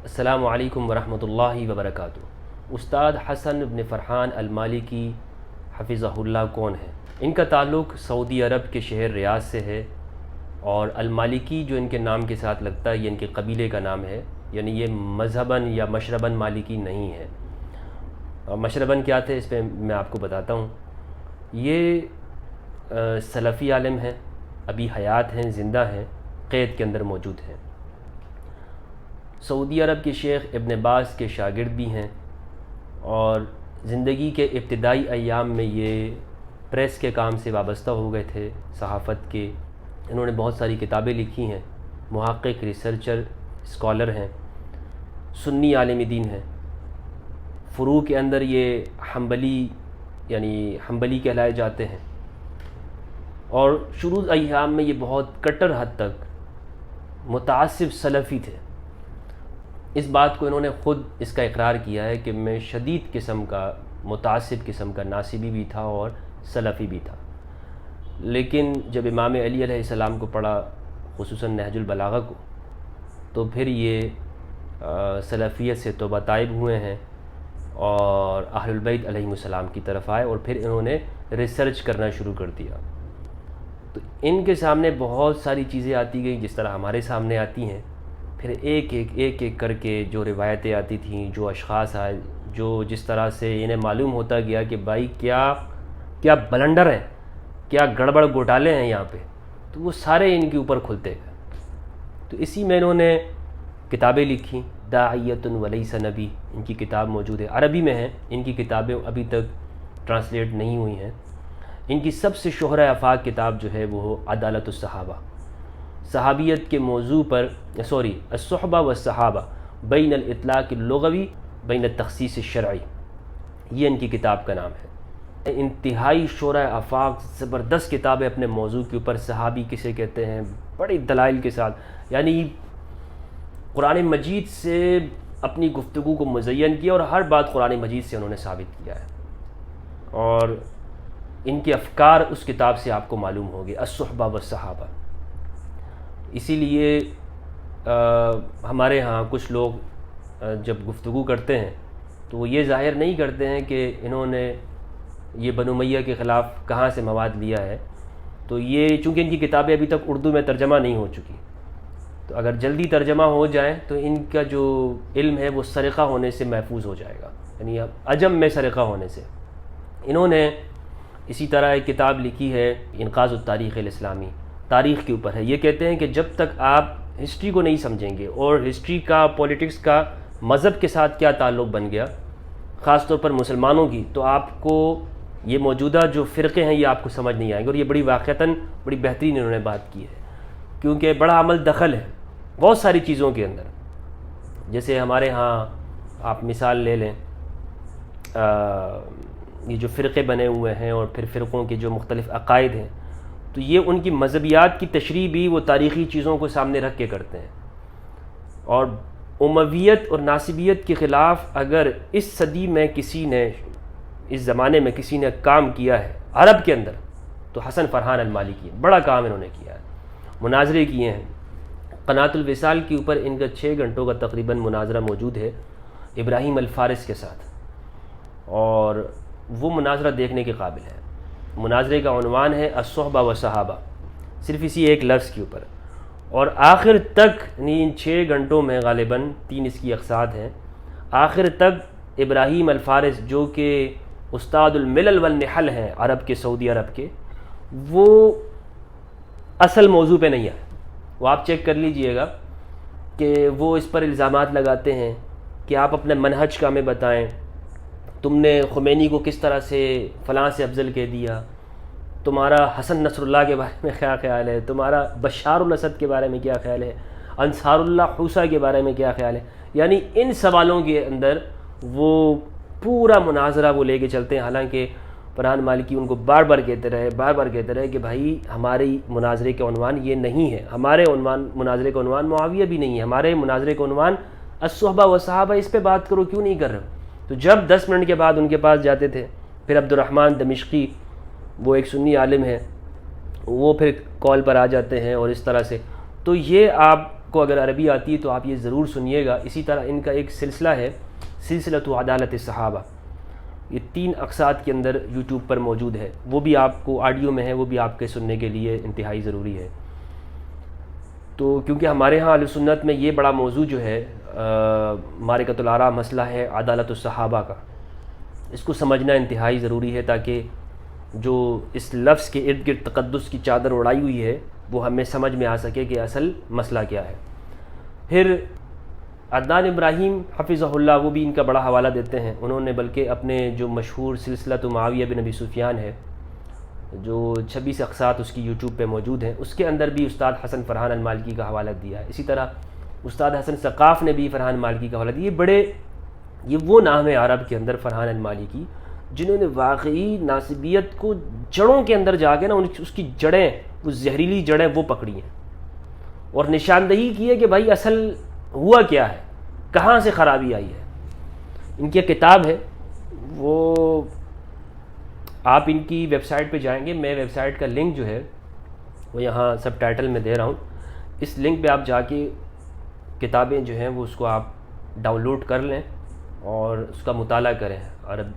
السلام علیکم ورحمۃ اللہ وبرکاتہ۔ استاد حسن بن فرحان المالکی حفظہ اللہ کون ہیں؟ ان کا تعلق سعودی عرب کے شہر ریاض سے ہے، اور المالکی جو ان کے نام کے ساتھ لگتا ہے یہ ان کے قبیلے کا نام ہے، یعنی یہ مذہباً یا مشرباً مالکی نہیں ہے۔ مشرباً کیا تھے اس پہ میں آپ کو بتاتا ہوں۔ یہ سلفی عالم ہیں، ابھی حیات ہیں، زندہ ہیں، قید کے اندر موجود ہیں۔ سعودی عرب کے شیخ ابن باز کے شاگرد بھی ہیں، اور زندگی کے ابتدائی ایام میں یہ پریس کے کام سے وابستہ ہو گئے تھے، صحافت کے۔ انہوں نے بہت ساری کتابیں لکھی ہیں، محقق، ریسرچر، اسکالر ہیں، سنی عالم دین ہیں۔ فروع کے اندر یہ حنبلی کہلائے جاتے ہیں، اور شروع ایام میں یہ بہت کٹر حد تک متعصب سلفی تھے۔ اس بات کو انہوں نے خود اس کا اقرار کیا ہے کہ میں شدید قسم کا، متعصب قسم کا ناصبی بھی تھا اور سلفی بھی تھا۔ لیکن جب امام علی علیہ السلام کو پڑھا، خصوصاً نہج البلاغہ کو، تو پھر یہ سلفیت سے توبہ طائب ہوئے ہیں اور اہل البیت علیہم السلام کی طرف آئے، اور پھر انہوں نے ریسرچ کرنا شروع کر دیا۔ تو ان کے سامنے بہت ساری چیزیں آتی گئیں جس طرح ہمارے سامنے آتی ہیں، پھر ایک ایک کر کے جو روایتیں آتی تھیں، جو اشخاص آئے، جس طرح سے انہیں معلوم ہوتا گیا کہ بھائی کیا بلنڈر ہیں، کیا گڑبڑ گھوٹالے ہیں یہاں پہ، تو وہ سارے ان کے اوپر کھلتے گئے۔ تو اسی میں انہوں نے کتابیں لکھیں، داعیۃ ولیس نبی، ان کی کتاب موجود ہے، عربی میں ہیں، ان کی کتابیں ابھی تک ٹرانسلیٹ نہیں ہوئی ہیں۔ ان کی سب سے شہرہ آفاق کتاب جو ہے وہ عدالت الصحابہ، صحابیت کے موضوع پر، الصحبہ والصحابہ بین الاطلاق اللغوی بین التخصیص الشرعی، یہ ان کی کتاب کا نام ہے۔ انتہائی شہرہ آفاق، زبردست کتاب ہے اپنے موضوع کے اوپر۔ صحابی کسے کہتے ہیں، بڑی دلائل کے ساتھ، یعنی قرآن مجید سے اپنی گفتگو کو مزین کیا، اور ہر بات قرآن مجید سے انہوں نے ثابت کیا ہے، اور ان کے افکار اس کتاب سے آپ کو معلوم ہوگی، الصحبہ والصحابہ۔ اسی لیے ہمارے ہاں کچھ لوگ جب گفتگو کرتے ہیں تو وہ یہ ظاہر نہیں کرتے ہیں کہ انہوں نے یہ بنو امیہ کے خلاف کہاں سے مواد لیا ہے، تو یہ چونکہ ان کی کتابیں ابھی تک اردو میں ترجمہ نہیں ہو چکی، تو اگر جلدی ترجمہ ہو جائیں تو ان کا جو علم ہے وہ سرقہ ہونے سے محفوظ ہو جائے گا، یعنی عجم میں سرقہ ہونے سے۔ انہوں نے اسی طرح ایک کتاب لکھی ہے، انقاذ التاریخ الاسلامی، تاریخ کے اوپر ہے۔ یہ کہتے ہیں کہ جب تک آپ ہسٹری کو نہیں سمجھیں گے، اور ہسٹری کا، پولیٹکس کا مذہب کے ساتھ کیا تعلق بن گیا، خاص طور پر مسلمانوں کی، تو آپ کو یہ موجودہ جو فرقے ہیں یہ آپ کو سمجھ نہیں آئیں گے۔ اور یہ بڑی واقعتاً بڑی بہترین انہوں نے بات کی ہے، کیونکہ بڑا عمل دخل ہے بہت ساری چیزوں کے اندر۔ جیسے ہمارے ہاں آپ مثال لے لیں، یہ جو فرقے بنے ہوئے ہیں اور پھر فرقوں کے جو مختلف عقائد ہیں، تو یہ ان کی مذہبیات کی تشریح بھی وہ تاریخی چیزوں کو سامنے رکھ کے کرتے ہیں۔ اور امویت اور ناصبیت کے خلاف اگر اس صدی میں کسی نے، اس زمانے میں کسی نے کام کیا ہے عرب کے اندر، تو حسن فرحان المالکی ہے۔ بڑا کام انہوں نے کیا ہے، مناظرے کیے ہیں۔ قناۃ الوصال کے اوپر ان کا 6 گھنٹوں کا تقریباً مناظرہ موجود ہے ابراہیم الفارس کے ساتھ، اور وہ مناظرہ دیکھنے کے قابل ہے۔ مناظرے کا عنوان ہے الصحبہ والصحابہ، صرف اسی ایک لفظ کے اوپر، اور آخر تک ان 6 گھنٹوں میں غالباً 3 اس کی اقساط ہیں، آخر تک ابراہیم الفارس جو کہ استاد الملل والنحل ہیں عرب کے، سعودی عرب کے، وہ اصل موضوع پہ نہیں آئے۔ وہ آپ چیک کر لیجئے گا کہ وہ اس پر الزامات لگاتے ہیں کہ آپ اپنے منہج کا ہمیں بتائیں، تم نے خمینی کو کس طرح سے فلاں سے افضل کہہ دیا، تمہارا حسن نصر اللہ کے بارے میں کیا خیال ہے، تمہارا بشار الاسد کے بارے میں کیا خیال ہے، انصار اللہ حوثہ کے بارے میں کیا خیال ہے۔ یعنی ان سوالوں کے اندر وہ پورا مناظرہ وہ لے کے چلتے ہیں، حالانکہ فرحان مالکی ان کو بار بار کہتے رہے کہ بھائی ہماری مناظرے کا عنوان یہ نہیں ہے، ہمارے مناظرے کا عنوان معاویہ بھی نہیں ہے، ہمارے مناظرے کا عنوان الصحبہ والصحابہ، اس پہ بات کرو، کیوں نہیں کر رہے ہو؟ تو جب 10 منٹ کے بعد ان کے پاس جاتے تھے، پھر عبد الرحمن دمشقی، وہ ایک سنی عالم ہے، وہ پھر کال پر آ جاتے ہیں، اور اس طرح سے۔ تو یہ آپ کو اگر عربی آتی ہے تو آپ یہ ضرور سنیے گا۔ اسی طرح ان کا ایک سلسلہ ہے سلسلۃ عدالت الصحابہ، یہ 3 اقساط کے اندر یوٹیوب پر موجود ہے، وہ بھی آپ کو آڈیو میں ہے، وہ بھی آپ کے سننے کے لیے انتہائی ضروری ہے۔ تو کیونکہ ہمارے ہاں اہل سنت میں یہ بڑا موضوع جو ہے معرکۃ الآراء مسئلہ ہے عدالت الصحابہ کا، اس کو سمجھنا انتہائی ضروری ہے تاکہ جو اس لفظ کے ارد گرد تقدس کی چادر اڑائی ہوئی ہے وہ ہمیں سمجھ میں آ سکے کہ اصل مسئلہ کیا ہے۔ پھر عدنان ابراہیم حفظہ اللہ وہ بھی ان کا بڑا حوالہ دیتے ہیں، انہوں نے بلکہ اپنے جو مشہور سلسلہ معاویہ بن ابی سفیان ہے جو 26 اقساط اس کی یوٹیوب پہ موجود ہیں، اس کے اندر بھی استاد حسن فرحان المالکی کا حوالہ دیا ہے۔ اسی طرح استاد حسن ثقاف نے بھی فرحان مالکی کا حوالہ دیا۔ یہ وہ نام ہے عرب کے اندر فرحان المالکی جنہوں نے واقعی ناسبیت کو جڑوں کے اندر جا کے نا اس کی جڑیں، وہ زہریلی جڑیں وہ پکڑی ہیں اور نشاندہی کی ہے کہ بھائی اصل ہوا کیا ہے، کہاں سے خرابی آئی ہے۔ ان کی کتاب ہے، وہ آپ ان کی ویب سائٹ پہ جائیں گے، میں ویب سائٹ کا لنک جو ہے وہ یہاں سب ٹائٹل میں دے رہا ہوں، اس لنک پہ آپ جا کے کتابیں جو ہیں وہ اس کو آپ ڈاؤن لوڈ کر لیں اور اس کا مطالعہ کریں،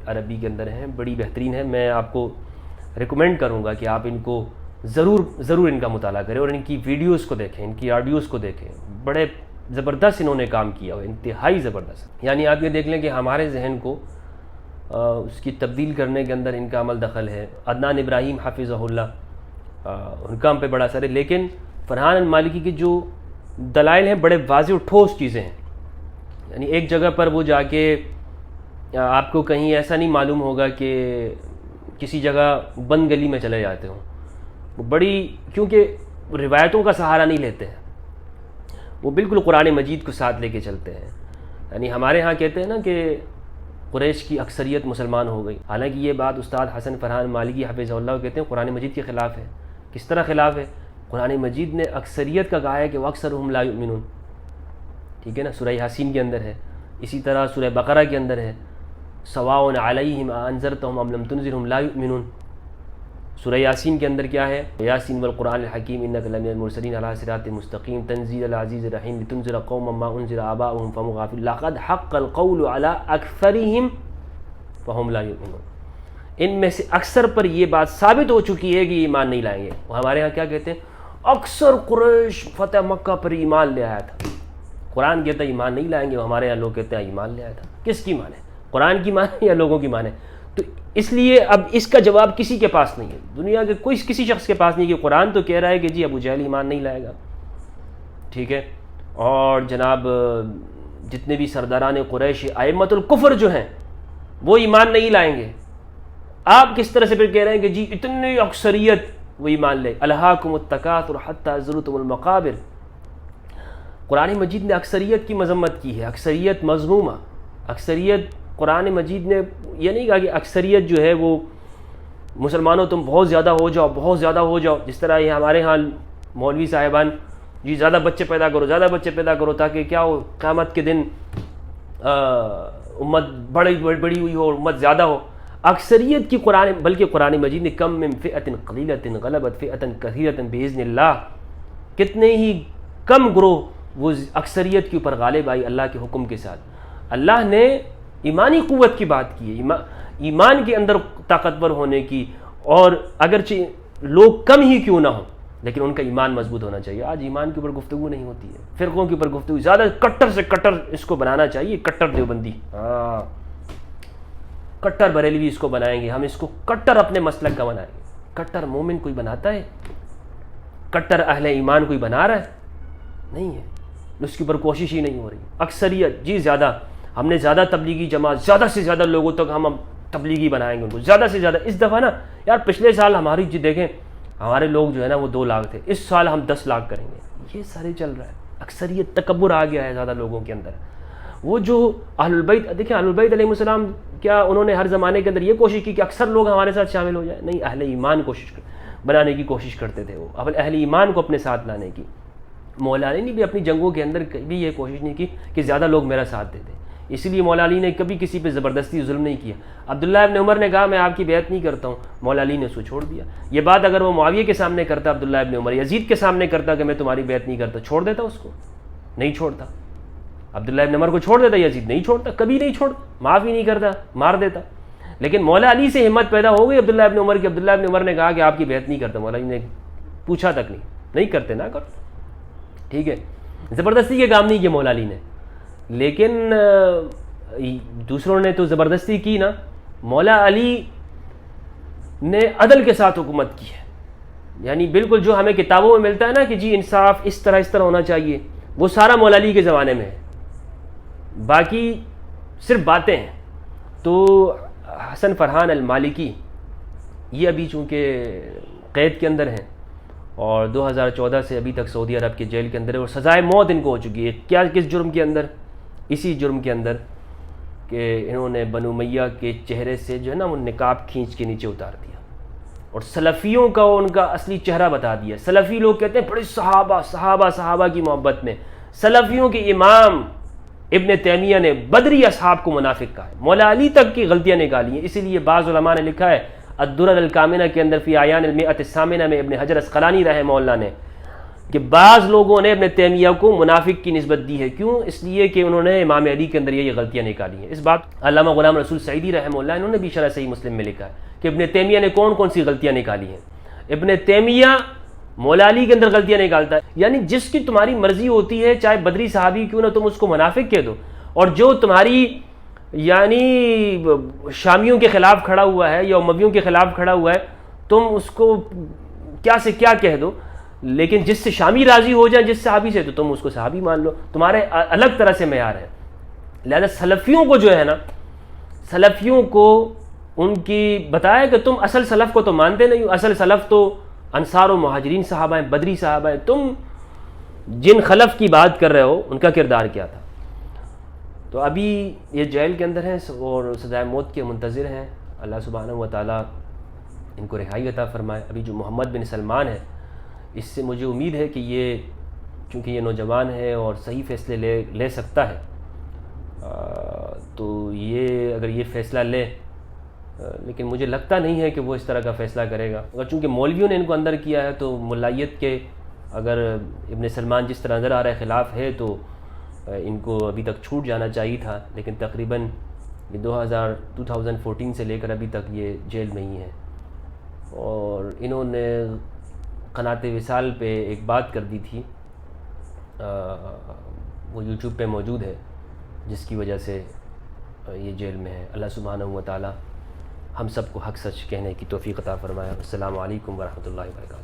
عربی کے اندر ہیں، بڑی بہترین ہے۔ میں آپ کو ریکمینڈ کروں گا کہ آپ ان کو ضرور ان کا مطالعہ کریں اور ان کی ویڈیوز کو دیکھیں، ان کی آڈیوز کو دیکھیں، بڑے زبردست انہوں نے کام کیا ہوا، انتہائی زبردست۔ یعنی آپ یہ دیکھ لیں کہ ہمارے ذہن کو اس کی تبدیل کرنے کے اندر ان کا عمل دخل ہے۔ عدنان ابراہیم حفظہ اللہ ان کا ہم پہ بڑا اثر ہے، لیکن فرحان المالکی کے جو دلائل ہیں بڑے واضح و ٹھوس چیزیں ہیں۔ یعنی ایک جگہ پر وہ جا کے آپ کو کہیں ایسا نہیں معلوم ہوگا کہ کسی جگہ بند گلی میں چلے جاتے ہوں، وہ بڑی کیونکہ روایتوں کا سہارا نہیں لیتے ہیں، وہ بالکل قرآن مجید کو ساتھ لے کے چلتے ہیں۔ یعنی ہمارے ہاں کہتے ہیں نا کہ قریش کی اکثریت مسلمان ہو گئی، حالانکہ یہ بات استاد حسن فرحان مالکی حفظہ اللہ کہتے ہیں قرآن مجید کے خلاف ہے۔ کس طرح خلاف ہے؟ قرآن مجید نے اکثریت کا کہا ہے کہ وَأَكْثَرُهُمْ لَا يُؤْمِنُونَ، ٹھیک ہے نا، سورہ یاسین کے اندر ہے، اسی طرح سورہ بقرہ کے اندر ہے سواء علیہم اانذرتہم ام لم تنذرہم لا یؤمنون۔ سورہ یاسین کے اندر کیا ہے؟ یاسین والقرآن الحکیم انک لمن المرسلین علی صراط مستقیم تنزیل العزیز الرحیم لتنذر قوما ما انذر آباؤہم فهم غافلون لقد حق القول علی اکثرہم فهم لا یؤمنون۔ ان میں سے اکثر پر یہ بات ثابت ہو چکی ہے کہ ایمان نہیں لائیں گے۔ ہمارے ہاں کیا کہتے ہیں؟ اکثر قریش فتح مکہ پر ایمان لے آیا تھا، قرآن کہتا ہے ایمان نہیں لائیں گے، ہمارے یہاں لوگ کہتے ہیں ایمان لے آیا تھا۔ کس کی مان ہے؟ قرآن کی مان ہے یا لوگوں کی مان ہے؟ تو اس لیے اب اس کا جواب کسی کے پاس نہیں ہے، دنیا کے کسی شخص کے پاس نہیں، کہ قرآن تو کہہ رہا ہے کہ جی ابو جہل ایمان نہیں لائے گا، ٹھیک ہے، اور جناب جتنے بھی سرداران قریش ائمۃ الکفر جو ہیں وہ ایمان نہیں لائیں گے۔ آپ کس طرح سے پھر کہہ رہے ہیں کہ جی اتنی اکثریت وہ ایمان لے؟ الہاکم التکاثر حتی زرتم المقابر۔ قرآن مجید نے اکثریت کی مذمت کی ہے، اکثریت مذمومہ، اکثریت قرآن مجید نے یہ نہیں کہا کہ اکثریت جو ہے وہ مسلمانوں تم بہت زیادہ ہو جاؤ، بہت زیادہ ہو جاؤ، جس طرح یہ ہمارے ہاں مولوی صاحبان جی زیادہ بچے پیدا کرو، زیادہ بچے پیدا کرو تاکہ کیا ہو قیامت کے دن امت بڑی ہوئی ہو، امت زیادہ ہو۔ اکثریت کی بلکہ قرآن مجید نے کم من فئۃ قلیلۃ غلبت فئۃ کثیرۃ باذن اللہ، کتنے ہی کم گروہ وہ اکثریت کے اوپر غالب آئی اللہ کے حکم کے ساتھ۔ اللہ نے ایمانی قوت کی بات کی ہے، ایمان کے اندر طاقتور ہونے کی، اور اگرچہ لوگ کم ہی کیوں نہ ہوں لیکن ان کا ایمان مضبوط ہونا چاہیے۔ آج ایمان کے اوپر گفتگو نہیں ہوتی ہے، فرقوں کے اوپر گفتگو، زیادہ کٹر سے کٹر اس کو بنانا چاہیے، کٹر دیوبندی، ہاں کٹر بریلوی اس کو بنائیں گے، ہم اس کو کٹر اپنے مسلک کا بنائیں گے۔ کٹر مومن کوئی بناتا ہے؟ کٹر اہل ایمان کوئی بنا رہا ہے؟ نہیں ہے، اس کے اوپر کوشش ہی نہیں ہو رہی۔ اکثریت جی زیادہ، ہم نے زیادہ تبلیغی جماعت، زیادہ سے زیادہ لوگوں تک ہم تبلیغی بنائیں گے ان کو، زیادہ سے زیادہ۔ اس دفعہ نا یار پچھلے سال ہماری جی دیکھیں ہمارے لوگ جو ہے نا وہ 2 لاکھ تھے، اس سال ہم 10 لاکھ کریں گے، یہ سارے چل رہا ہے۔ اکثریت تکبر آ گیا ہے زیادہ لوگوں کے اندر۔ وہ جو اہل البیت، دیکھیں اہل البیت علیہ السلام، کیا انہوں نے ہر زمانے کے اندر یہ کوشش کی کہ اکثر لوگ ہمارے ساتھ شامل ہو جائیں؟ نہیں، اہل ایمان بنانے کی کوشش کرتے تھے، وہ اہل ایمان کو اپنے ساتھ لانے کی۔ مولا علی نے بھی اپنی جنگوں کے اندر کبھی یہ کوشش نہیں کی کہ زیادہ لوگ میرا ساتھ دیتے، اس لیے مولا علی نے کبھی کسی پہ زبردستی ظلم نہیں کیا۔ عبداللہ ابن عمر نے کہا میں آپ کی بیعت نہیں کرتا ہوں، مولا علی نے اس کو چھوڑ دیا۔ یہ بات اگر وہ معاویہ کے سامنے کرتا، عبداللہ ابن عمر یزید کے سامنے کرتا کہ میں تمہاری بیعت نہیں کرتا، چھوڑ دیتا اس کو، نہیں چھوڑتا. عبداللہ ابن عمر کو چھوڑ دیتا یزید؟ نہیں چھوڑتا، کبھی نہیں چھوڑتا، معاف ہی نہیں کرتا، مار دیتا. لیکن مولا علی سے ہمت پیدا ہو گئی عبداللہ ابن عمر کی. عبداللہ ابن عمر نے کہا کہ آپ کی بیعت نہیں کرتا. مولا علی نے پوچھا تک نہیں کرتے، نہ کرو. ٹھیک ہے، زبردستی کے کام نہیں کیے مولا علی نے، لیکن دوسروں نے تو زبردستی کی نا. مولا علی نے عدل کے ساتھ حکومت کی ہے، یعنی بالکل جو ہمیں کتابوں میں ملتا ہے نا کہ جی انصاف اس طرح ہونا چاہیے، وہ سارا مولا علی کے زمانے میں ہے. باقی صرف باتیں ہیں. تو حسن فرحان المالکی یہ ابھی چونکہ قید کے اندر ہیں اور 2014 سے ابھی تک سعودی عرب کے جیل کے اندر ہے، اور سزائے موت ان کو ہو چکی ہے. کس جرم کے اندر؟ اسی جرم کے اندر کہ انہوں نے بنو امیہ کے چہرے سے جو ہے نا وہ نقاب کھینچ کے نیچے اتار دیا اور سلفیوں کا ان کا اصلی چہرہ بتا دیا. سلفی لوگ کہتے ہیں بڑے صحابہ کی محبت میں. سلفیوں کے امام ابن تیمیہ نے بدری اصحاب کو منافق کہا ہے. مولا علی تک کی غلطیاں نکالی ہیں. اسی لیے بعض علماء نے لکھا ہے الدرر الکامنہ کے اندر فی اعیان المئۃ الثامنہ میں ابن حجر اسقلانی رحمہ اللہ نے کہ بعض لوگوں نے ابن تیمیہ کو منافق کی نسبت دی ہے. کیوں؟ اس لیے کہ انہوں نے امام علی کے اندر یہ غلطیاں نکالی ہیں. اس بات علامہ غلام رسول سعیدی رحمہ اللہ انہوں نے بھی شرح صحیح مسلم میں لکھا ہے کہ ابن تیمیہ نے کون سی غلطیاں نکالی ہیں. ابن تیمیہ مولا علی کے اندر غلطیاں نکالتا ہے. یعنی جس کی تمہاری مرضی ہوتی ہے، چاہے بدری صحابی کیوں نہ، تم اس کو منافق کہہ دو. اور جو تمہاری یعنی شامیوں کے خلاف کھڑا ہوا ہے یا امویوں کے خلاف کھڑا ہوا ہے، تم اس کو کیا سے کیا کہہ دو. لیکن جس سے شامی راضی ہو جائے جس صحابی سے، تو تم اس کو صحابی مان لو. تمہارے الگ طرح سے معیار ہے. لہذا سلفیوں کو جو ہے نا، سلفیوں کو ان کی بتایا کہ تم اصل سلف کو تو مانتے نہیں ہو. اصل سلف تو انصار و مہاجرین صحابہ ہیں، بدری صحابہ ہیں. تم جن خلف کی بات کر رہے ہو ان کا کردار کیا تھا؟ تو ابھی یہ جیل کے اندر ہیں اور سزائے موت کے منتظر ہیں. اللہ سبحانہ و تعالیٰ ان کو رہائی عطا فرمائے. ابھی جو محمد بن سلمان ہے، اس سے مجھے امید ہے کہ یہ چونکہ یہ نوجوان ہے اور صحیح فیصلے لے سکتا ہے، تو یہ اگر یہ فیصلہ لے، لیکن مجھے لگتا نہیں ہے کہ وہ اس طرح کا فیصلہ کرے گا. اگر چونکہ مولویوں نے ان کو اندر کیا ہے تو ملائیت کے اگر ابن سلمان جس طرح نظر آ رہا ہے خلاف ہے تو ان کو ابھی تک چھوٹ جانا چاہیے تھا. لیکن تقریباً 2014 سے لے کر ابھی تک یہ جیل میں ہی ہیں. اور انہوں نے قناة وصال پہ ایک بات کر دی تھی، وہ یوٹیوب پہ موجود ہے، جس کی وجہ سے یہ جیل میں ہے. اللہ سبحانہ و تعالیٰ ہم سب کو حق سچ کہنے کی توفیق عطا فرمائے. السلام علیکم ورحمۃ اللہ وبرکاتہ.